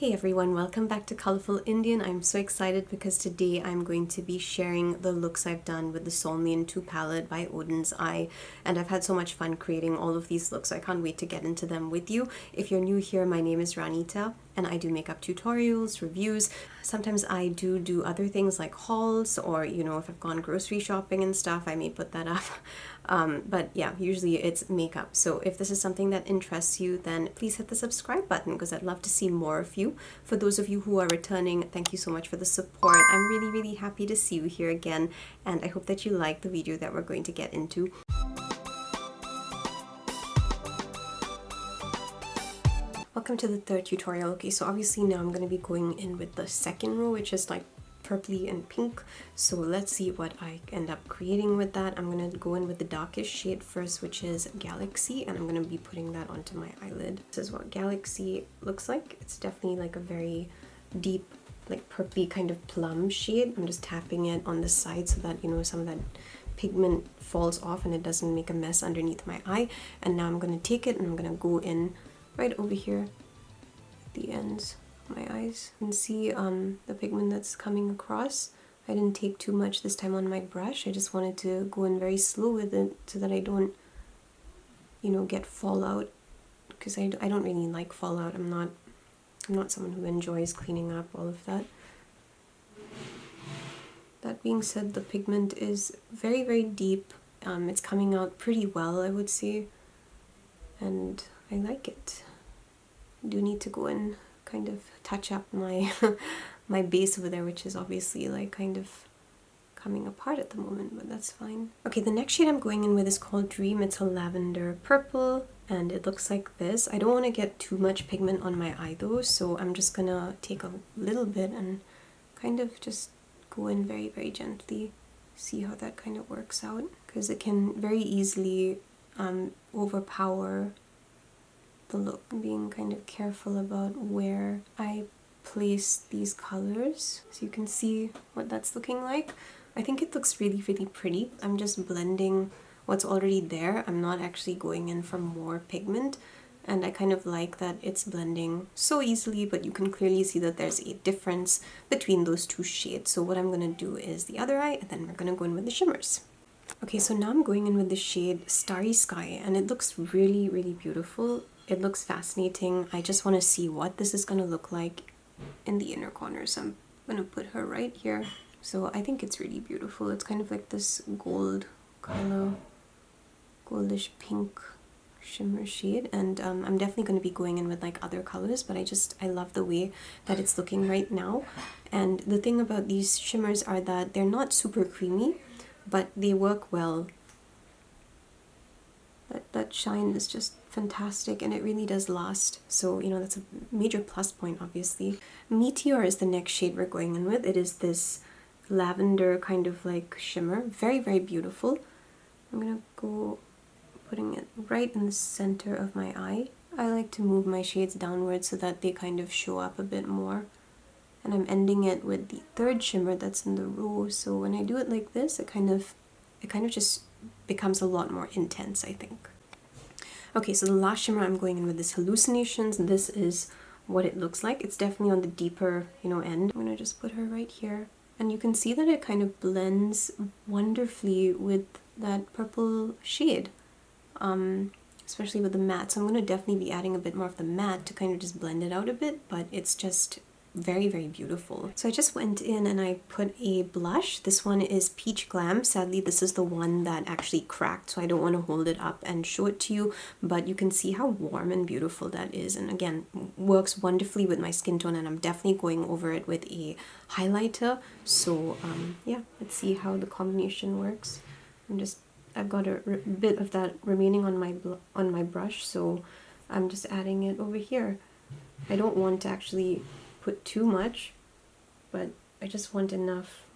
Hey everyone, welcome back to Colourful Indian. I'm so excited because today I'm going to be sharing the looks I've done with the Solmane II palette by Oden's Eye, and I've had so much fun creating all of these looks, so I can't wait to get into them with you. If you're new here, my name is Ranita and I do makeup tutorials, reviews. Sometimes I do other things like hauls, or if I've gone grocery shopping and stuff, I may put that up. But yeah, usually it's makeup. So if this is something that interests you, then please hit the subscribe button because I'd love to see more of you. For those of you who are returning, thank you so much for the support. I'm really happy to see you here again, and I hope that you like the video that we're going to get into. Welcome to the third tutorial. Okay, so obviously now I'm going to be going in with the second row, which is like purpley and pink. So let's see what I end up creating with that. I'm going to go in with the darkest shade first, which is Galaxy, and I'm going to be putting that onto my eyelid. This is what Galaxy looks like. It's definitely like a very deep, like purpley kind of plum shade. I'm just tapping it on the side so that some of that pigment falls off and it doesn't make a mess underneath my eye. And now I'm going to take it and I'm going to go in right over here at the ends of my eyes and see the pigment that's coming across. I didn't take too much this time on my brush. I just wanted to go in very slow with it so that I don't get fallout, because I don't really like fallout. I'm not someone who enjoys cleaning up all of that. That being said, the pigment is very deep. It's coming out pretty well, I would say, and I like it. I do need to go and kind of touch up my my base over there, which is obviously like kind of coming apart at the moment, but that's fine. Okay, the next shade I'm going in with is called Dream. It's a lavender purple and it looks like this. I don't want to get too much pigment on my eye though, so I'm just gonna take a little bit and kind of just go in very gently. See how that kind of works out, because it can very easily overpower the look. I'm being kind of careful about where I place these colors, so you can see what that's looking like. I think it looks really pretty. I'm just blending what's already there. I'm not actually going in for more pigment, and I kind of like that it's blending so easily, but you can clearly see that there's a difference between those two shades. So what I'm going to do is the other eye, and then we're going to go in with the shimmers. Okay, so now I'm going in with the shade Starry Sky, and it looks really beautiful. It looks fascinating. I just want to see what this is going to look like in the inner corner. So I'm going to put her right here. So I think it's really beautiful. It's kind of like this gold color, goldish pink shimmer shade. And I'm definitely going to be going in with like other colors, but I love the way that it's looking right now. And the thing about these shimmers are that they're not super creamy, but they work well. That shine is just fantastic, and it really does last. So that's a major plus point, obviously. Meteor is the next shade we're going in with. It is this lavender kind of like shimmer, very beautiful. I'm gonna go putting it right in the center of my eye. I like to move my shades downwards so that they kind of show up a bit more. And I'm ending it with the third shimmer that's in the row. So when I do it like this, it kind of just becomes a lot more intense, I think. Okay, so the last shimmer I'm going in with is Hallucinations. This is what it looks like. It's definitely on the deeper, end. I'm gonna just put her right here. And you can see that it kind of blends wonderfully with that purple shade, especially with the matte. So I'm gonna definitely be adding a bit more of the matte to kind of just blend it out a bit, but it's just very beautiful. So I just went in and I put a blush. This one is Peach Glam. Sadly, this is the one that actually cracked, so I don't want to hold it up and show it to you, but you can see how warm and beautiful that is, and again, works wonderfully with my skin tone, and I'm definitely going over it with a highlighter. So yeah, let's see how the combination works. I've got a bit of that remaining on my brush, so I'm just adding it over here. I don't want to actually put too much, but I just want enough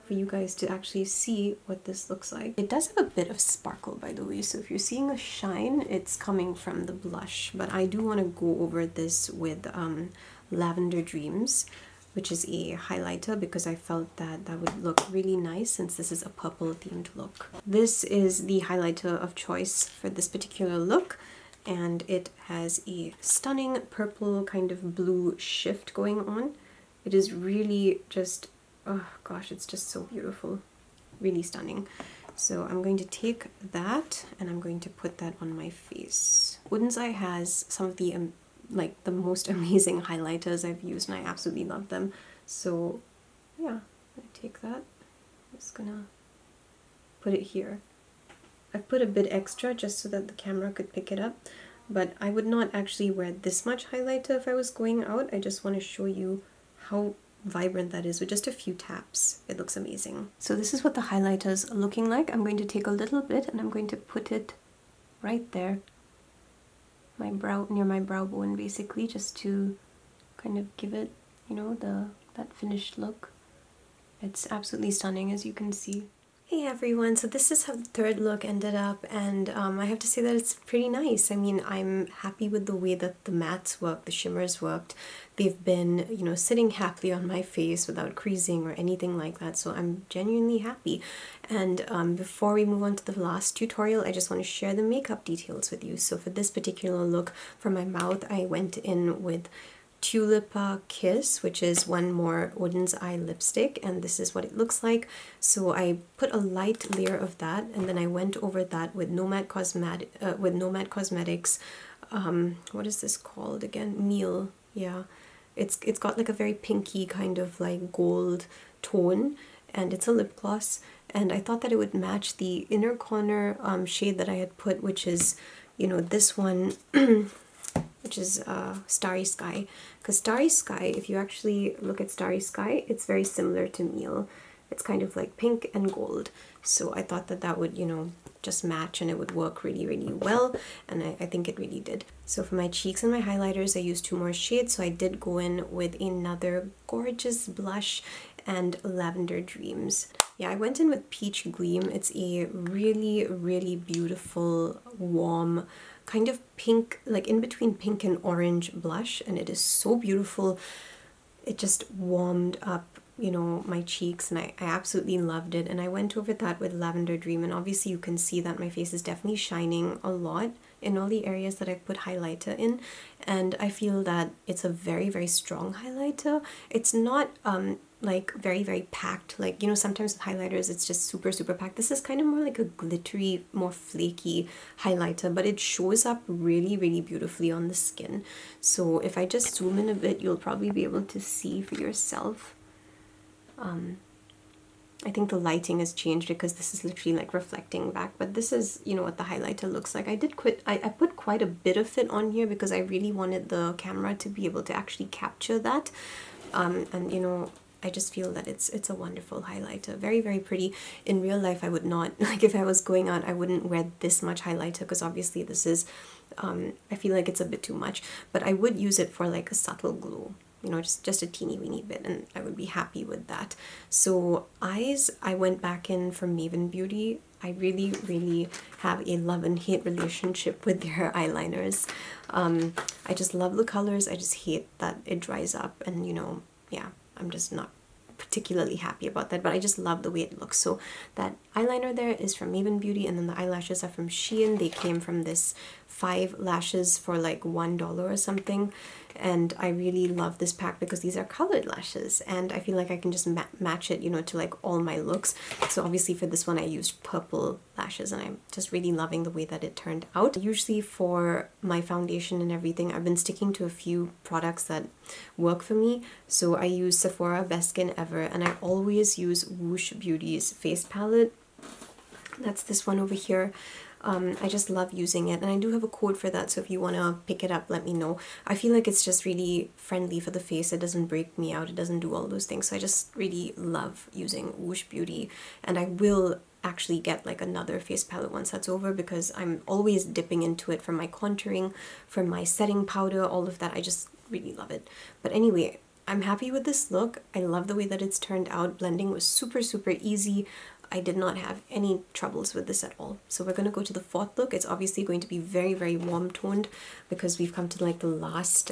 for you guys to actually see what this looks like. It does have a bit of sparkle, by the way, so if you're seeing a shine, it's coming from the blush. But I do want to go over this with Lavender Dreams, which is a highlighter, because I felt that that would look really nice since this is a purple themed look. This is the highlighter of choice for this particular look. and it has a stunning purple kind of blue shift going on. It is really just, oh gosh, it's just so beautiful, really stunning. So I'm going to take that and I'm going to put that on my face. Oden's Eye has some of the like the most amazing highlighters I've used, and I absolutely love them. So yeah, I take that. I'm just gonna put it here. I've put a bit extra just so that the camera could pick it up, but I would not actually wear this much highlighter if I was going out. I just want to show you how vibrant that is with just a few taps. It looks amazing. So this is what the highlighter's looking like. I'm going to take a little bit and I'm going to put it right there, my brow, near my brow bone basically, just to kind of give it, you know, that finished look. It's absolutely stunning, as you can see. Hey everyone, so this is how the third look ended up, and I have to say that it's pretty nice. I mean, I'm happy with the way that the mattes worked, the shimmers worked. They've been, you know, sitting happily on my face without creasing or anything like that, so I'm genuinely happy. And before we move on to the last tutorial, I just want to share the makeup details with you. So for this particular look, for my mouth, I went in with Tulipa Kiss, which is one more Oden's Eye lipstick, and this is what it looks like. So I put a light layer of that, and then I went over that with Nomad Cosmetics. What is this called again? Meal. Yeah, it's got like a very pinky kind of like gold tone, and it's a lip gloss. And I thought that it would match the inner corner shade that I had put, which is, you know, this one. Which is Starry Sky, because Starry Sky, if you actually look at Starry Sky, it's very similar to Meal. It's kind of like pink and gold, so I thought that that would, you know, just match and it would work really, really well, and I think it really did. So for my cheeks and my highlighters, I used 2 more shades, so I did go in with another gorgeous blush and Lavender Dreams. Yeah, I went in with Peach Gleam. It's a really, really beautiful, warm, kind of pink, like in between pink and orange blush, and it is so beautiful. It just warmed up, you know, my cheeks, and I absolutely loved it. And I went over that with Lavender Dream, and obviously you can see that my face is definitely shining a lot in all the areas that I've put highlighter in, and I feel that it's a very, very strong highlighter. It's not like very, very packed, like, you know, sometimes with highlighters it's just super, super packed. This is kind of more like a glittery, more flaky highlighter, but it shows up really, really beautifully on the skin. So if I just zoom in a bit, you'll probably be able to see for yourself. I think the lighting has changed because this is literally like reflecting back, but this is, you know, what the highlighter looks like. I put quite a bit of it on here because I really wanted the camera to be able to actually capture that, and you know, I just feel that it's a wonderful highlighter. Very, very pretty. In real life, I would not, like if I was going out, I wouldn't wear this much highlighter because obviously this is, I feel like it's a bit too much, but I would use it for like a subtle glow. You know, just a teeny weeny bit, and I would be happy with that. So eyes, I went back in for Maven Beauty. I really, really have a love and hate relationship with their eyeliners. I just love the colors. I just hate that it dries up, and you know, yeah, I'm just not particularly happy about that, but I just love the way it looks. So that eyeliner there is from Maven Beauty, and then the eyelashes are from Shein. They came from this 5 lashes for like $1 or something, and I really love this pack because these are colored lashes, and I feel like I can just match it, you know, to like all my looks. So obviously for this one I used purple lashes, and I'm just really loving the way that it turned out. Usually for my foundation and everything, I've been sticking to a few products that work for me. So I use Sephora Best Skin Ever, and I always use Woosh Beauty's face palette. That's this one over here. I just love using it, and I do have a code for that, so if you want to pick it up, let me know. I feel like it's just really friendly for the face. It doesn't break me out, it doesn't do all those things, so I just really love using Woosh Beauty, and I will actually get like another face palette once that's over because I'm always dipping into it for my contouring, for my setting powder, all of that. I just really love it. But anyway, I'm happy with this look. I love the way that it's turned out. Blending was super, super easy. I did not have any troubles with this at all. So we're going to go to the 4th look. It's obviously going to be very, very warm toned because we've come to like the last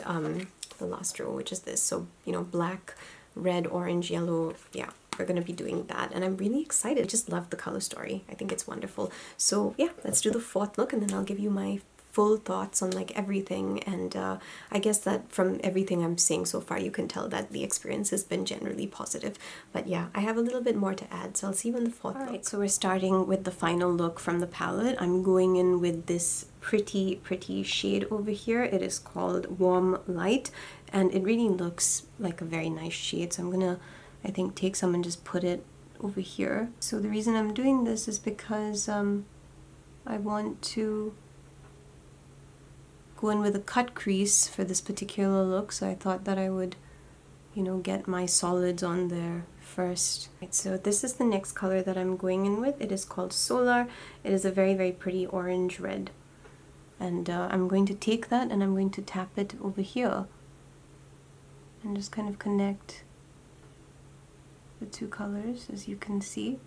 row, which is this. So, you know, black, red, orange, yellow. Yeah, we're going to be doing that, and I'm really excited. I just love the color story. I think it's wonderful. So yeah, let's do the 4th look, and then I'll give you my full thoughts on like everything, and I guess that from everything I'm saying so far you can tell that the experience has been generally positive. But yeah, I have a little bit more to add, so I'll see you in the fourth look. Alright, so we're starting with the final look from the palette. I'm going in with this pretty shade over here. It is called Warm Light, and it really looks like a very nice shade, so I'm gonna, I think, take some and just put it over here. So the reason I'm doing this is because I want to go in with a cut crease for this particular look, so I thought that I would, you know, get my solids on there first. Right, so this is the next color that I'm going in with. It is called Solar. It is a very pretty orange red, and I'm going to take that and I'm going to tap it over here and just kind of connect the two colors, as you can see.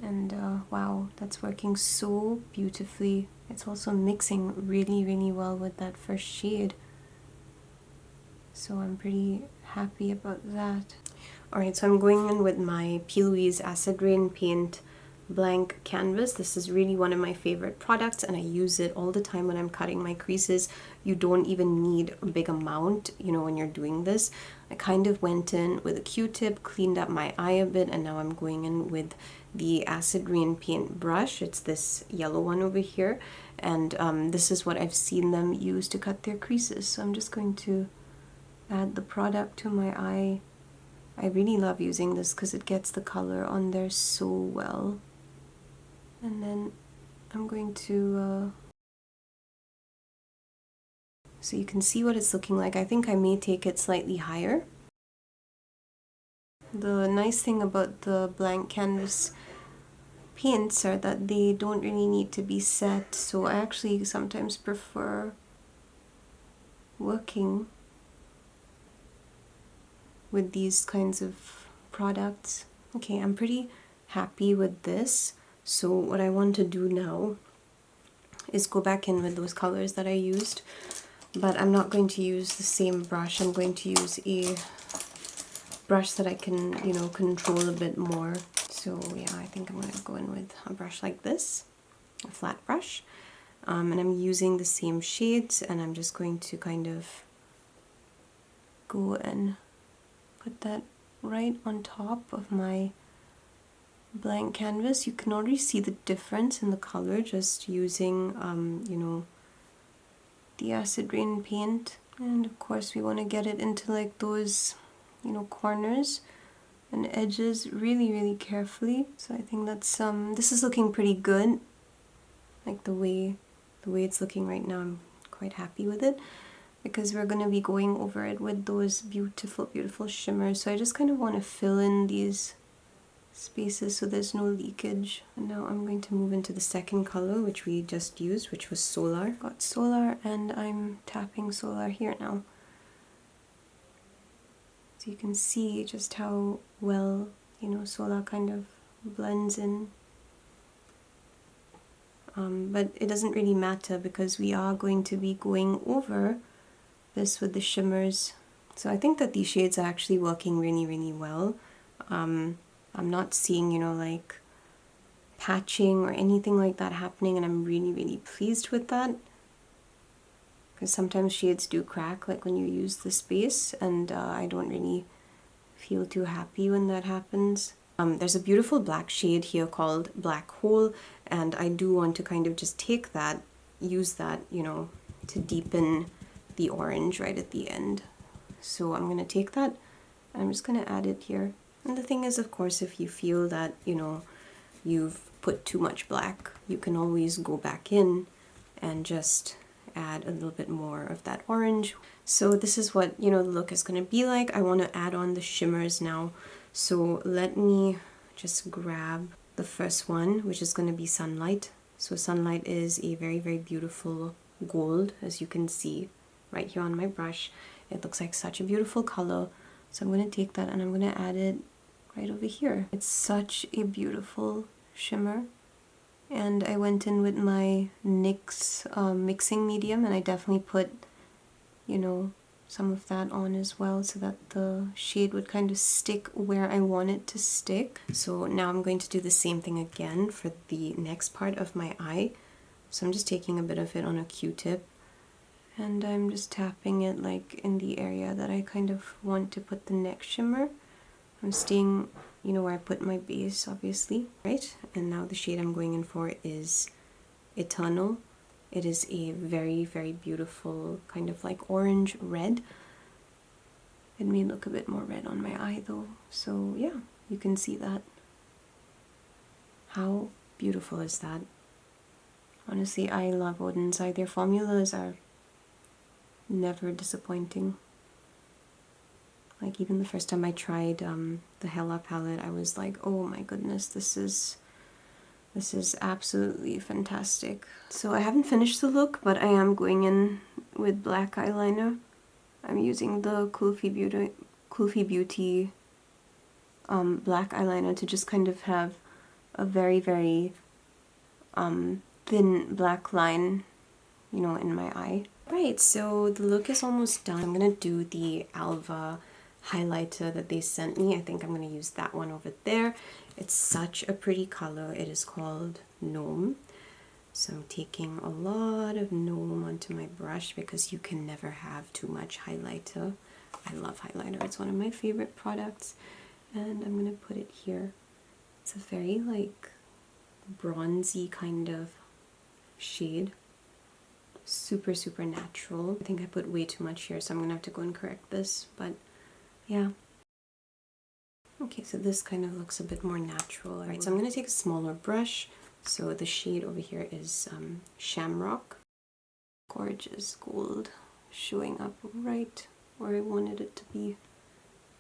And wow, that's working so beautifully. It's also mixing really well with that first shade, so I'm pretty happy about that. Alright, so I'm going in with my P. Louise Acid Rain Paint blank canvas. This is really one of my favorite products, and I use it all the time when I'm cutting my creases. You don't even need a big amount, you know, when you're doing this. I kind of went in with a Q-tip, cleaned up my eye a bit, and now I'm going in with the Acid Rain Paint brush. It's this yellow one over here, and this is what I've seen them use to cut their creases. So I'm just going to add the product to my eye. I really love using this because it gets the color on there so well. And then I'm going to, so you can see what it's looking like. I think I may take it slightly higher. The nice thing about the blank canvas paints are that they don't really need to be set, so I actually sometimes prefer working with these kinds of products. Okay, I'm pretty happy with this. So what I want to do now is go back in with those colors that I used, but I'm not going to use the same brush. I'm going to use a brush that I can, you know, control a bit more. So yeah, I think I'm going to go in with a brush like this, a flat brush, and I'm using the same shades, and I'm just going to kind of go and put that right on top of my blank canvas. You can already see the difference in the color just using, you know, the acid rain paint. And of course we want to get it into like those, you know, corners and edges really carefully. So I think that's this is looking pretty good. Like the way it's looking right now, I'm quite happy with it, because we're going to be going over it with those beautiful shimmers. So I just kind of want to fill in these spaces so there's no leakage. And now I'm going to move into the second color, which we just used, which was Solar. Got Solar, and I'm tapping Solar here now. So you can see just how well, you know, Solar kind of blends in. But it doesn't really matter because we are going to be going over this with the shimmers. So I think that these shades are actually working really well. I'm not seeing, you know, like patching or anything like that happening, and I'm really pleased with that, because sometimes shades do crack like when you use the space, and I don't really feel too happy when that happens. There's a beautiful black shade here called Black Hole, and I do want to kind of just take that, use that, you know, to deepen the orange right at the end. So I'm going to take that and I'm just going to add it here. And the thing is, of course, if you feel that, you know, you've put too much black, you can always go back in and just add a little bit more of that orange. So this is what, you know, the look is going to be like. I want to add on the shimmers now. So let me just grab the first one, which is going to be Sunlight. So Sunlight is a very beautiful gold, as you can see right here on my brush. It looks like such a beautiful color. So I'm going to take that and I'm going to add it right over here. It's such a beautiful shimmer. And I went in with my NYX mixing medium, and I definitely put, you know, some of that on as well so that the shade would kind of stick where I want it to stick. So now I'm going to do the same thing again for the next part of my eye. So I'm just taking a bit of it on a Q-tip, and I'm just tapping it like in the area that I kind of want to put the next shimmer. I'm staying, you know, where I put my base, obviously, right? And now the shade I'm going in for is Eternal. It is a very, very beautiful kind of like orange red. It may look a bit more red on my eye though, so yeah, you can see that. How beautiful is that? Honestly, I love Oden's eye. Their formulas are never disappointing. Like even the first time I tried the Hella palette, I was like, oh my goodness, this is absolutely fantastic. So I haven't finished the look, but I am going in with black eyeliner. I'm using the Cloofy Beauty black eyeliner to just kind of have a very, very thin black line, you know, in my eye. Right, so the look is almost done. I'm gonna do the Alva highlighter that they sent me. I think I'm gonna use that one over there. It's such a pretty color. It is called Gnome. So I'm taking a lot of Gnome onto my brush because you can never have too much highlighter. I love highlighter. It's one of my favorite products. And I'm gonna put it here. It's a very like bronzy kind of shade. Super, super natural. I think I put way too much here, so I'm gonna have to go and correct this, but yeah. Okay, so this kind of looks a bit more natural. Alright, so I'm gonna take a smaller brush. So the shade over here is Shamrock. Gorgeous gold showing up right where I wanted it to be.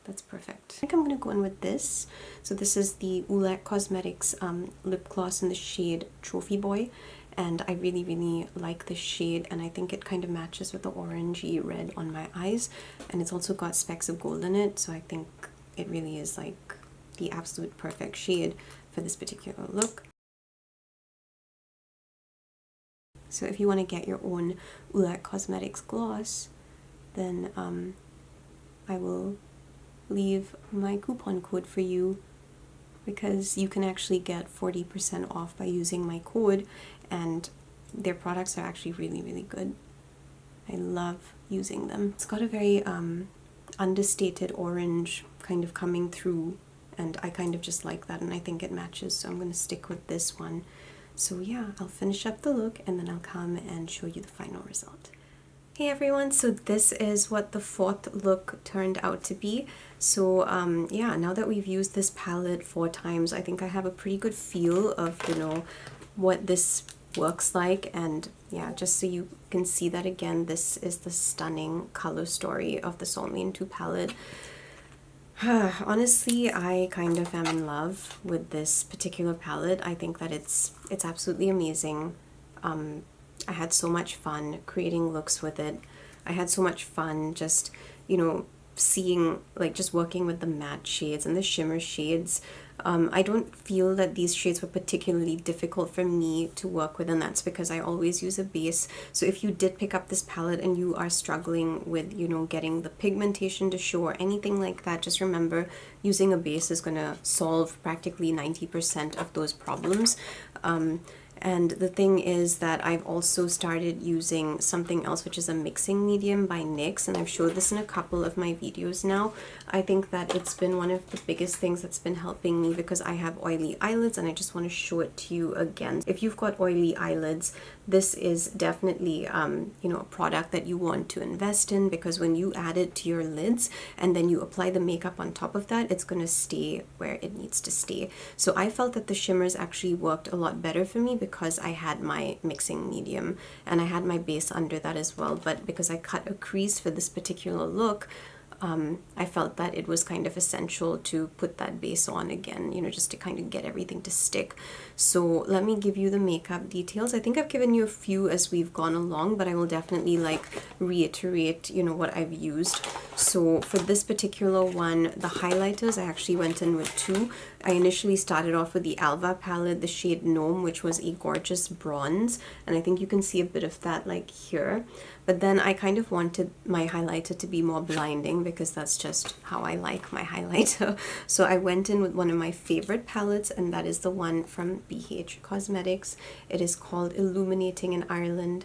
That's perfect. I think I'm gonna go in with this. So this is the Ulek Cosmetics lip gloss in the shade Trophy Boy. And I really, really like this shade, and I think it kind of matches with the orangey red on my eyes. And it's also got specks of gold in it, so I think it really is like the absolute perfect shade for this particular look. So if you want to get your own Ulek Cosmetics gloss, then I will leave my coupon code for you, because you can actually get 40% off by using my code, and their products are actually really, really good. I love using them. It's got a very understated orange kind of coming through, and I kind of just like that, and I think it matches, so I'm going to stick with this one. So yeah, I'll finish up the look and then I'll come and show you the final result. Hey everyone, so this is what the fourth look turned out to be. So yeah, now that we've used this palette 4 times, I think I have a pretty good feel of, you know, what this works like. And yeah, just so you can see that again, this is the stunning color story of the Solmane II palette. Honestly, I kind of am in love with this particular palette. I think that it's absolutely amazing. I had so much fun creating looks with it. I had so much fun just, you know, seeing, like, just working with the matte shades and the shimmer shades. I don't feel that these shades were particularly difficult for me to work with, and that's because I always use a base. So if you did pick up this palette and you are struggling with, you know, getting the pigmentation to show or anything like that, just remember using a base is gonna solve practically 90% of those problems. And the thing is that I've also started using something else, which is a mixing medium by NYX, and I've showed this in a couple of my videos now. I think that it's been one of the biggest things that's been helping me because I have oily eyelids, and I just want to show it to you again. If you've got oily eyelids, this is definitely you know, a product that you want to invest in, because when you add it to your lids and then you apply the makeup on top of that, it's going to stay where it needs to stay. So I felt that the shimmers actually worked a lot better for me because I had my mixing medium and I had my base under that as well. But because I cut a crease for this particular look, I felt that it was kind of essential to put that base on again, you know, just to kind of get everything to stick. So let me give you the makeup details. I think I've given you a few as we've gone along, but I will definitely like reiterate, you know, what I've used. So for this particular one, the highlighters, I actually went in with 2. I initially started off with the Alva palette, the shade Gnome, which was a gorgeous bronze, and I think you can see a bit of that like here. But then I kind of wanted my highlighter to be more blinding because that's just how I like my highlighter. So I went in with one of my favorite palettes, and that is the one from BH Cosmetics. It is called Illuminating in Ireland.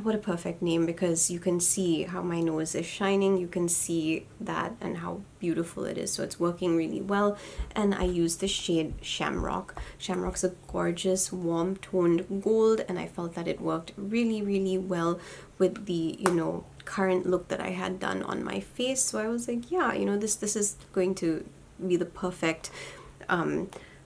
What a perfect name, because you can see how my nose is shining, you can see that and how beautiful it is. So it's working really well. And I use the shade Shamrock. Shamrock's a gorgeous warm toned gold, and I felt that it worked really, really well with the, you know, current look that I had done on my face. So I was like, yeah, you know, this is going to be the perfect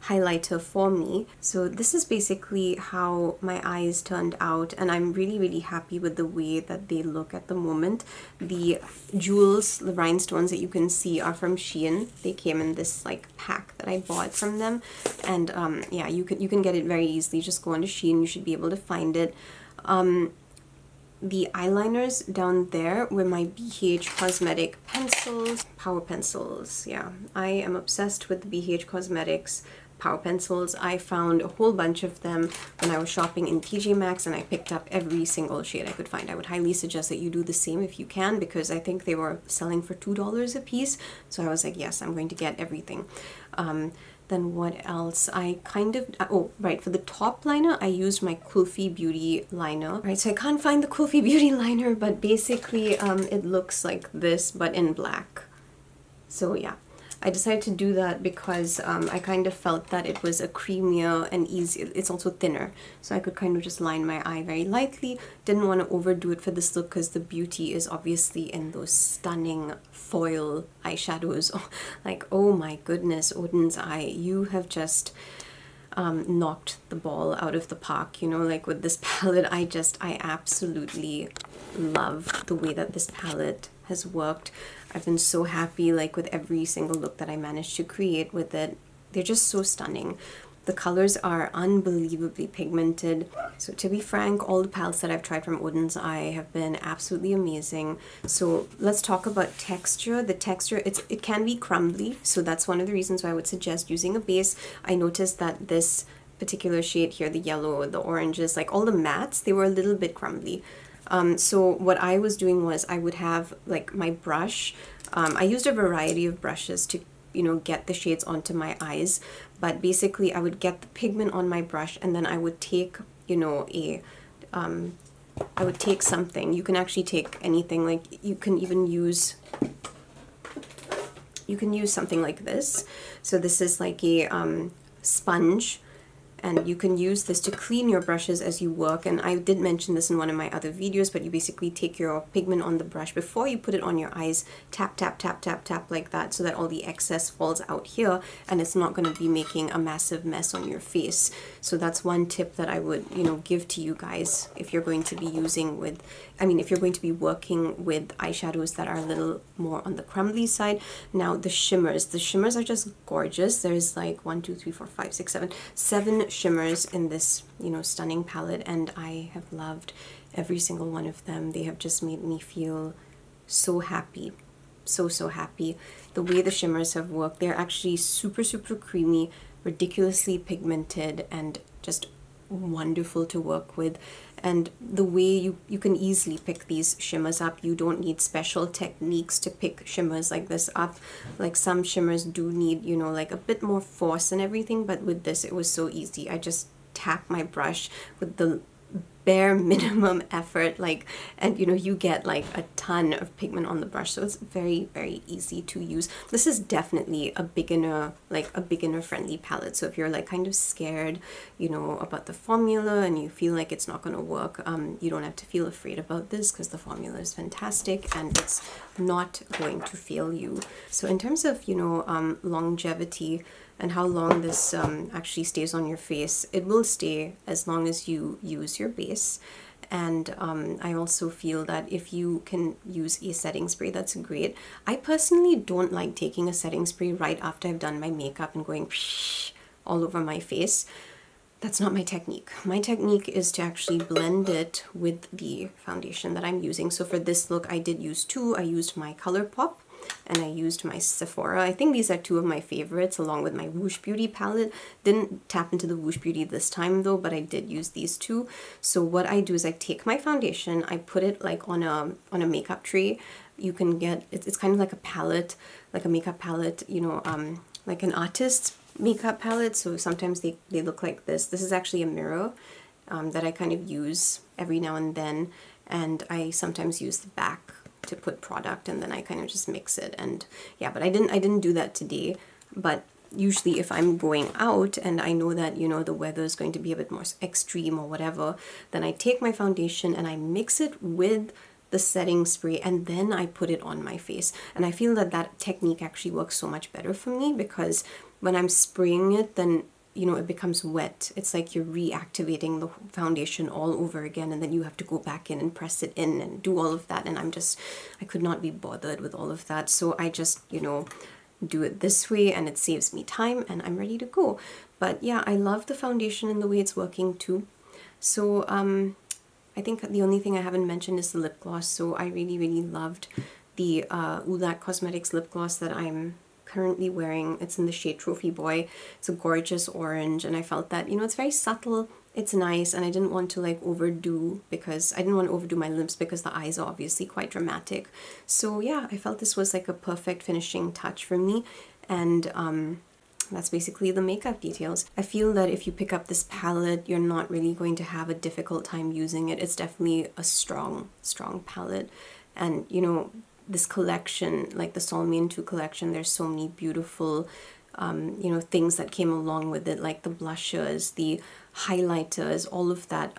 highlighter for me. So this is basically how my eyes turned out, and I'm really, really happy with the way that they look at the moment. The jewels, the rhinestones that you can see are from Shein. They came in this like pack that I bought from them, and yeah, you can get it very easily. Just go onto Shein, you should be able to find it. The eyeliners down there were my BH Cosmetic pencils, power pencils. Yeah, I am obsessed with the BH Cosmetics power pencils. I found a whole bunch of them when I was shopping in TJ Maxx, and I picked up every single shade I could find. I would highly suggest that you do the same if you can, because I think they were selling for $2 a piece. So I was like, yes, I'm going to get everything. Then what else? I kind of, oh, right, for the top liner, I used my Kulfi Beauty liner. Right, so I can't find the Kulfi Beauty liner, but basically it looks like this, but in black. So yeah, I decided to do that because I kind of felt that it was a creamier and easier. It's also thinner, so I could kind of just line my eye very lightly. Didn't want to overdo it for this look because the beauty is obviously in those stunning foil eyeshadows. Like, oh my goodness, Oden's eye, you have just knocked the ball out of the park, you know, like with this palette. I absolutely love the way that this palette has worked. I've been so happy, like, with every single look that I managed to create with it. They're just so stunning. The colors are unbelievably pigmented. So to be frank, all the palettes that I've tried from Oden's Eye have been absolutely amazing. So let's talk about texture. The texture, it can be crumbly, so that's one of the reasons why I would suggest using a base. I noticed that this particular shade here, the yellow, the oranges, like all the mattes, they were a little bit crumbly. So what I was doing was I would have like my brush. I used a variety of brushes to, you know, get the shades onto my eyes, but basically I would get the pigment on my brush, and then I would take, you know, I would take something. You can actually take anything, like you can even use, something like this. So this is like a sponge, and you can use this to clean your brushes as you work. And I did mention this in one of my other videos, but you basically take your pigment on the brush before you put it on your eyes, tap, tap, tap, tap, tap like that, so that all the excess falls out here and it's not going to be making a massive mess on your face. So that's one tip that I would, you know, give to you guys if you're going to be using with, if you're going to be working with eyeshadows that are a little more on the crumbly side. Now the shimmers are just gorgeous. There's like 1, 2, 3, 4, 5, 6, 7 shimmers in this, you know, stunning palette, and I have loved every single one of them. They have just made me feel so happy, so happy. The way the shimmers have worked, they're actually super, super creamy, ridiculously pigmented, and just wonderful to work with. And the way you can easily pick these shimmers up. You don't need special techniques to pick shimmers like this up. Like some shimmers do need, you know, like a bit more force and everything, but with this it was so easy. I just tap my brush with the bare minimum effort, like, and you know, you get like a ton of pigment on the brush, so it's very, very easy to use. This is definitely a beginner friendly palette. So if you're like kind of scared, you know, about the formula and you feel like it's not going to work, you don't have to feel afraid about this, because the formula is fantastic and it's not going to fail you. So in terms of, you know, longevity and how long this actually stays on your face, it will stay as long as you use your base. And I also feel that if you can use a setting spray, that's great. I personally don't like taking a setting spray right after I've done my makeup and going all over my face. That's not my technique. My technique is to actually blend it with the foundation that I'm using. So for this look, I did use 2. I used my ColourPop, and I used my Sephora. I think these are two of my favorites along with my Woosh Beauty palette. Didn't tap into the Woosh Beauty this time though, but I did use these two. So what I do is I take my foundation, I put it like on a makeup tray. You can get, it's kind of like a palette, like a makeup palette, you know, like an artist's makeup palette. So sometimes they look like this. This is actually a mirror that I kind of use every now and then, and I sometimes use the back to put product, and then I kind of just mix it. And yeah, but I didn't do that today. But usually if I'm going out and I know that, you know, the weather is going to be a bit more extreme or whatever, then I take my foundation and I mix it with the setting spray, and then I put it on my face. And I feel that that technique actually works so much better for me, because when I'm spraying it, then, you know, it becomes wet. It's like you're reactivating the foundation all over again, and then you have to go back in and press it in and do all of that. And I could not be bothered with all of that. So I just, you know, do it this way, and it saves me time, and I'm ready to go. But yeah, I love the foundation and the way it's working too. So I think the only thing I haven't mentioned is the lip gloss. So I really, really loved the Ulac Cosmetics lip gloss that I'm currently wearing. It's in the shade Trophy Boy. It's a gorgeous orange, and I felt that, you know, it's very subtle, it's nice, and I didn't want to like overdo, because I didn't want to overdo my lips because the eyes are obviously quite dramatic. So yeah, I felt this was like a perfect finishing touch for me, and that's basically the makeup details. I feel that if you pick up this palette, you're not really going to have a difficult time using it. It's definitely a strong palette. And, you know, this collection, like the Solmane II collection, there's so many beautiful, you know, things that came along with it, like the blushes, the highlighters, all of that.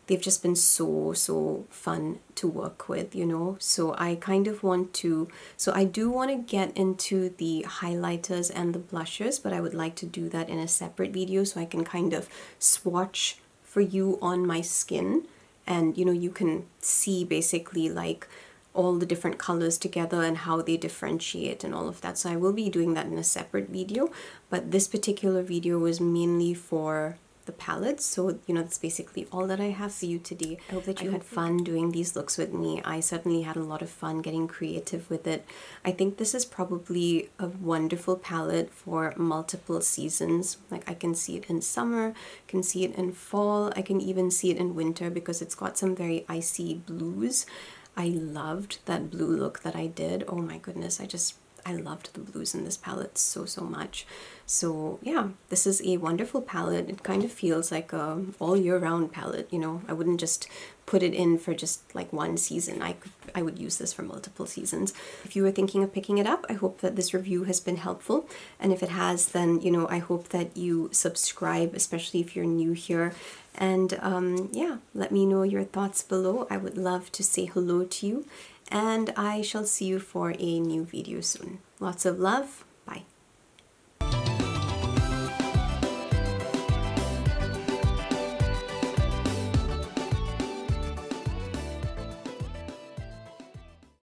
They've just been so fun to work with, you know. So I kind of want to, so I do want to get into the highlighters and the blushers, but I would like to do that in a separate video so I can kind of swatch for you on my skin, and, you know, you can see basically like all the different colors together and how they differentiate and all of that. So I will be doing that in a separate video, but this particular video was mainly for the palettes. So, you know, that's basically all that I have for you today. I hope that you had fun doing these looks with me. I certainly had a lot of fun getting creative with it. I think this is probably a wonderful palette for multiple seasons. Like, I can see it in summer, can see it in fall, I can even see it in winter, because it's got some very icy blues. I loved that blue look that I did. Oh my goodness, I loved the blues in this palette so much. So yeah, this is a wonderful palette. It kind of feels like a all year round palette, you know. I wouldn't just put it in for just like one season. I would use this for multiple seasons. If you were thinking of picking it up, I hope that this review has been helpful. And if it has, then, you know, I hope that you subscribe, especially if you're new here. And yeah, let me know your thoughts below. I would love to say hello to you. And I shall see you for a new video soon. Lots of love.